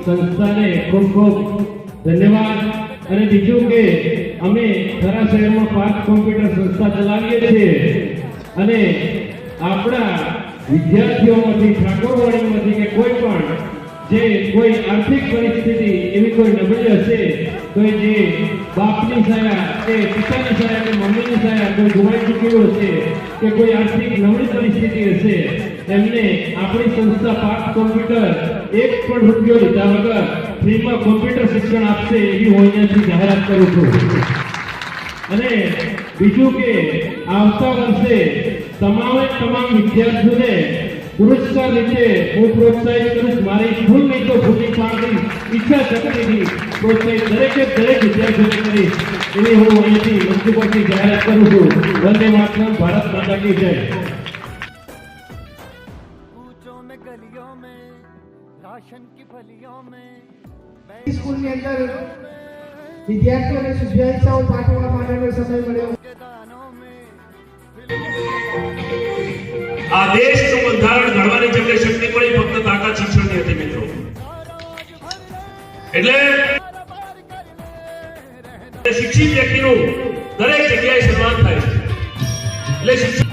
સંસ્થાને ખૂબ ખૂબ ધન્યવાદ। અને બીજું કે અમે થરા શહેરમાં 5 કોમ્પ્યુટર સંસ્થા ચલાવીએ છીએ અને આપણા વિદ્યાર્થીઓમાંથી ઠાકોરવાડીમાંથી કે કોઈ પણ જે કોઈ આર્થિક પરિસ્થિતિ એવી કોઈ નબળી હશે, કોઈ જે બાપની સાયા કે પિતાની સાયા કે મમ્મીની સાયા કોઈ ગુમાઈ ચૂક્યું હશે કે કોઈ આર્થિક નબળી પરિસ્થિતિ હશે, એમને આપણી સંસ્થા 5 કોમ્પ્યુટર 1 પણ રૂપિયો લીધા વગર ફ્રીમાં કોમ્પ્યુટર શિક્ષણ આપશે એવી હું અહીંયાથી જાહેરાત કરું છું। અને બીજું કે આવતા વર્ષે તમામ વિદ્યાર્થીઓને પુરસ્કાર રીતે હું પ્રોત્સાહિત કરીશ। મારી ભૂલ નહીં તો ભૂલી પાડવાની ઈચ્છા શક્તિથી પ્રોત્સાહિત દરેક વિદ્યાર્થીઓને કરીશ એવી હું અહીંયાથી મંચ પરથી જાહેરાત કરું છું। વંદે માતરમ, ભારત માતા કી જય। સ્કૂલની અંદર વિદ્યાર્થીઓને શુભેચ્છાઓ પાઠવવા માટેનો સમય મળ્યો। આ દેશનું બંધારણ ઘડવાની જેમને શક્તિ મળી ફક્ત તાકાત શિક્ષણની હતી મિત્રો। એટલે શિક્ષિત વ્યક્તિનું દરેક જગ્યાએ સન્માન થાય છે। એટલે શિક્ષણ